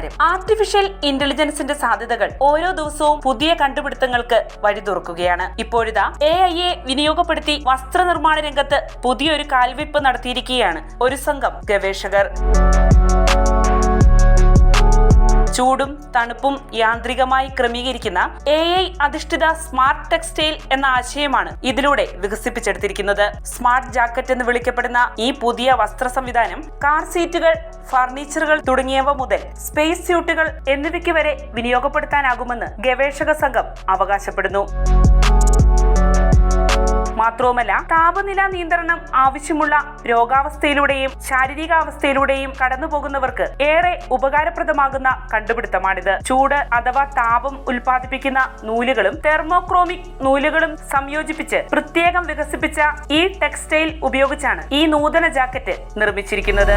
നമസ്കാരം. ആർട്ടിഫിഷ്യൽ ഇന്റലിജൻസിന്റെ സാധ്യതകൾ ഓരോ ദിവസവും പുതിയ കണ്ടുപിടുത്തങ്ങൾക്ക് വഴി തുറക്കുകയാണ്. ഇപ്പോഴിതാ AI വിനിയോഗപ്പെടുത്തി വസ്ത്രനിർമ്മാണ രംഗത്ത് പുതിയൊരു കാൽവെപ്പ് നടത്തിയിരിക്കുകയാണ് ഒരു സംഘം ഗവേഷകർ. ചൂടും തണുപ്പും യാന്ത്രികമായി ക്രമീകരിക്കുന്ന AI അധിഷ്ഠിത സ്മാർട്ട് ടെക്സ്റ്റൈൽ എന്ന ആശയമാണ് ഇതിലൂടെ വികസിപ്പിച്ചെടുത്തിരിക്കുന്നത്. സ്മാർട്ട് ജാക്കറ്റ് എന്ന് വിളിക്കപ്പെടുന്ന ഈ പുതിയ വസ്ത്ര സംവിധാനം കാർ സീറ്റുകൾ, ഫർണിച്ചറുകൾ തുടങ്ങിയവ മുതൽ സ്പേസ് സ്യൂട്ടുകൾ എന്നിവയ്ക്ക് വരെ വിനിയോഗപ്പെടുത്താനാകുമെന്ന് ഗവേഷക സംഘം അവകാശപ്പെടുന്നു. മാത്രവുമല്ല, താപനില നിയന്ത്രണം ആവശ്യമുള്ള രോഗാവസ്ഥയിലൂടെയും ശാരീരികാവസ്ഥയിലൂടെയും കടന്നുപോകുന്നവർക്ക് ഏറെ ഉപകാരപ്രദമാകുന്ന കണ്ടുപിടുത്തമാണിത്. ചൂട് അഥവാ താപം ഉൽപ്പാദിപ്പിക്കുന്ന നൂലുകളും തെർമോക്രോമിക് നൂലുകളും സംയോജിപ്പിച്ച് പ്രത്യേകം വികസിപ്പിച്ച ഈ ടെക്സ്റ്റൈൽ ഉപയോഗിച്ചാണ് ഈ നൂതന ജാക്കറ്റ് നിർമ്മിച്ചിരിക്കുന്നത്.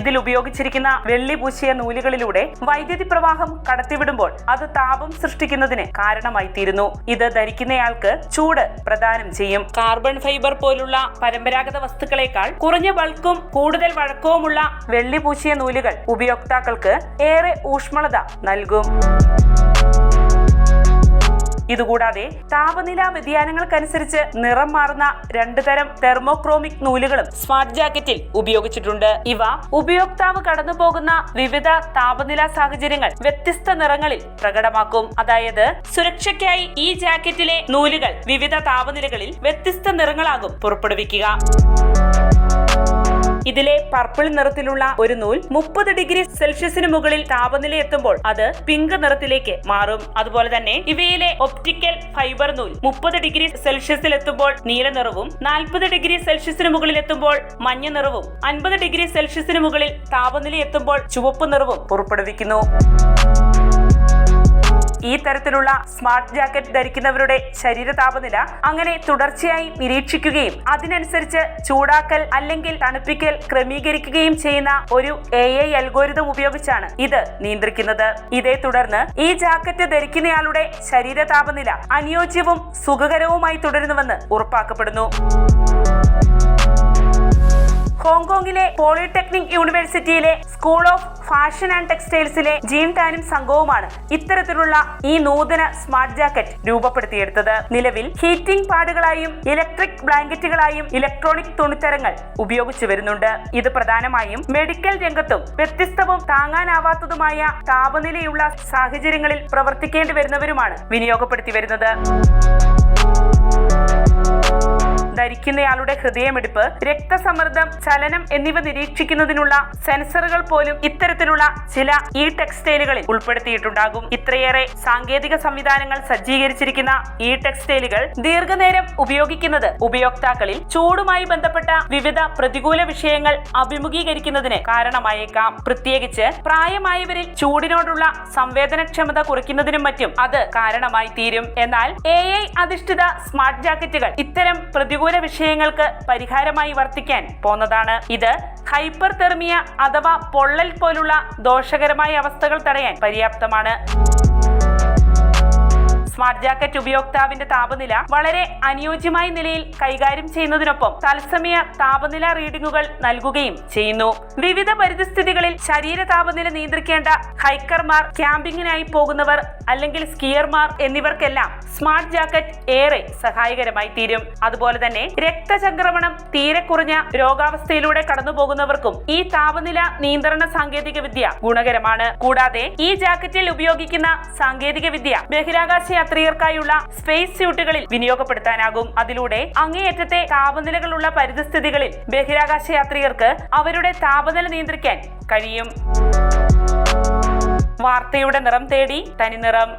ഇതിൽ ഉപയോഗിച്ചിരിക്കുന്ന വെള്ളി പൂശിയ നൂലുകളിലൂടെ വൈദ്യുതി പ്രവാഹം കടത്തിവിടുമ്പോൾ അത് താപം സൃഷ്ടിക്കുന്നതിന് കാരണമായി തീരുന്നു. ഇത് ധരിക്കുന്നയാൾക്ക് ചൂട് പ്രദാനം ചെയ്യും. കാർബൺ ഫൈബർ പോലുള്ള പരമ്പരാഗത വസ്തുക്കളെക്കാൾ കുറഞ്ഞ ബൾക്കും കൂടുതൽ വഴക്കവുമുള്ള വെള്ളി പൂശിയ നൂലുകൾ ഉപയോക്താക്കൾക്ക് ഏറെ ഊഷ്മളത നൽകും. ഇതുകൂടാതെ താപനില വ്യതിയാനങ്ങൾക്കനുസരിച്ച് നിറം മാറുന്ന 2 തരം തെർമോക്രോമിക് നൂലുകളും സ്മാർട്ട് ജാക്കറ്റിൽ ഉപയോഗിച്ചിട്ടുണ്ട്. ഇവ ഉപയോക്താവ് കടന്നുപോകുന്ന വിവിധ താപനില സാഹചര്യങ്ങൾ വ്യത്യസ്ത നിറങ്ങളിൽ പ്രകടമാക്കും. അതായത് സുരക്ഷയ്ക്കായി ഈ ജാക്കറ്റിലെ നൂലുകൾ വിവിധ താപനിലകളിൽ വ്യത്യസ്ത നിറങ്ങളാകും പുറപ്പെടുവിക്കുക. ഇതിലെ പർപ്പിൾ നിറത്തിലുള്ള ഒരു നൂൽ 30 ഡിഗ്രി സെൽഷ്യസിന് മുകളിൽ താപനില എത്തുമ്പോൾ അത് പിങ്ക് നിറത്തിലേക്ക് മാറും. അതുപോലെ തന്നെ ഇവയിലെ ഒപ്റ്റിക്കൽ ഫൈബർ നൂൽ 30 ഡിഗ്രി സെൽഷ്യസിൽ എത്തുമ്പോൾ നീല നിറവും, 40 ഡിഗ്രി സെൽഷ്യസിന് മുകളിൽ എത്തുമ്പോൾ മഞ്ഞ നിറവും, 50 ഡിഗ്രി സെൽഷ്യസിന് മുകളിൽ താപനില എത്തുമ്പോൾ ചുവപ്പ് നിറവും പുറപ്പെടുവിക്കുന്നു. ഈ തരത്തിലുള്ള സ്മാർട്ട് ജാക്കറ്റ് ധരിക്കുന്നവരുടെ ശരീര താപനില അങ്ങനെ തുടർച്ചയായി നിരീക്ഷിക്കുകയും അതിനനുസരിച്ച് ചൂടാക്കൽ അല്ലെങ്കിൽ തണുപ്പിക്കൽ ക്രമീകരിക്കുകയും ചെയ്യുന്ന ഒരു AI അൽഗോരിതം ഉപയോഗിച്ചാണ് ഇത് നിയന്ത്രിക്കുന്നത്. ഇതേ തുടർന്ന് ഈ ജാക്കറ്റ് ധരിക്കുന്നയാളുടെ ശരീര താപനില അനുയോജ്യവും സുഖകരവുമായി തുടരുന്നുവെന്ന് ഉറപ്പാക്കപ്പെടുന്നു. ഹോങ്കോങ്ങിലെ പോളിടെക്നിക് യൂണിവേഴ്സിറ്റിയിലെ സ്കൂൾ ഓഫ് ഫാഷൻ ആൻഡ് ടെക്സ്റ്റൈൽസിലെ ജീൻ ടാനും സംഘവുമാണ് ഇത്തരത്തിലുള്ള ഈ നൂതന സ്മാർട്ട് ജാക്കറ്റ് രൂപപ്പെടുത്തിയെടുത്തത്. നിലവിൽ ഹീറ്റിംഗ് പാഡുകളായും ഇലക്ട്രിക് ബ്ലാങ്കറ്റുകളായും ഇലക്ട്രോണിക് തുണിത്തരങ്ങൾ ഉപയോഗിച്ചു വരുന്നുണ്ട്. ഇത് പ്രധാനമായും മെഡിക്കൽ രംഗത്തും വ്യത്യസ്തവും താങ്ങാനാവാത്തതുമായ താപനിലയുള്ള സാഹചര്യങ്ങളിൽ പ്രവർത്തിക്കേണ്ടി വരുന്നവരുമാണ് വിനിയോഗപ്പെടുത്തി വരുന്നത്. ധരിക്കുന്നയാളുടെ ഹൃദയമിടിപ്പ്, രക്തസമ്മർദ്ദം, ചലനം എന്നിവ നിരീക്ഷിക്കുന്നതിനുള്ള സെൻസറുകൾ പോലും ഇത്തരത്തിലുള്ള ചില ഈ ടെക്സ്റ്റൈലുകളിൽ ഉൾപ്പെടുത്തിയിട്ടുണ്ടാകും. ഇത്രയേറെ സാങ്കേതിക സംവിധാനങ്ങൾ സജ്ജീകരിച്ചിരിക്കുന്ന ഈ ടെക്സ്റ്റൈലുകൾ ദീർഘനേരം ഉപയോഗിക്കുന്നത് ഉപയോക്താക്കളിൽ ചൂടുമായി ബന്ധപ്പെട്ട വിവിധ പ്രതികൂല വിഷയങ്ങൾ അഭിമുഖീകരിക്കുന്നതിന് കാരണമായേക്കാം. പ്രത്യേകിച്ച് പ്രായമായവരിൽ ചൂടിനോടുള്ള സംവേദനക്ഷമത കുറയ്ക്കുന്നതിനും മറ്റും അത് കാരണമായി തീരും. എന്നാൽ AI അധിഷ്ഠിത സ്മാർട്ട് ജാക്കറ്റുകൾ ഇത്തരം പ്രതികൂല വിഷയങ്ങൾക്ക് പരിഹാരമായി വർത്തിക്കാൻ പോന്നതാണ്. ഇത് ഹൈപ്പർ തെർമിയ അഥവാ പൊള്ളൽ പോലുള്ള ദോഷകരമായ അവസ്ഥകൾ തടയാൻ പര്യാപ്തമാണ്. സ്മാർട്ട് ജാക്കറ്റ് ഉപയോക്താവിന്റെ താപനില വളരെ അനുയോജ്യമായ നിലയിൽ കൈകാര്യം ചെയ്യുന്നതിനൊപ്പം തത്സമയ താപനില റീഡിംഗുകൾ നൽകുകയും ചെയ്യുന്നു. വിവിധ പരിതസ്ഥിതികളിൽ ശരീര താപനില നിയന്ത്രിക്കേണ്ട ഹൈക്കർമാർ, ക്യാമ്പിങ്ങിനായി പോകുന്നവർ അല്ലെങ്കിൽ സ്കിയർമാർ എന്നിവർക്കെല്ലാം സ്മാർട്ട് ജാക്കറ്റ് ഏറെ സഹായകരമായി തീരും. അതുപോലെ തന്നെ രക്തചംക്രമണം തീരെ കുറഞ്ഞ രോഗാവസ്ഥയിലൂടെ കടന്നുപോകുന്നവർക്കും ഈ താപനില നിയന്ത്രണ സാങ്കേതിക വിദ്യ ഗുണകരമാണ്. കൂടാതെ ഈ ജാക്കറ്റിൽ ഉപയോഗിക്കുന്ന സാങ്കേതിക വിദ്യ ബഹിരാകാശ യാത്രികർക്കായുള്ള സ്പേസ് സ്യൂട്ടുകളിൽ വിനിയോഗപ്പെടുത്താനാകും. അതിലൂടെ അങ്ങേയറ്റത്തെ താപനിലകളുള്ള പരിതസ്ഥിതികളിൽ ബഹിരാകാശ യാത്രികർക്ക് അവരുടെ താപനില നിയന്ത്രിക്കാൻ കഴിയും. വാർത്തയുടെ നിറം തേടി തനിനിറം.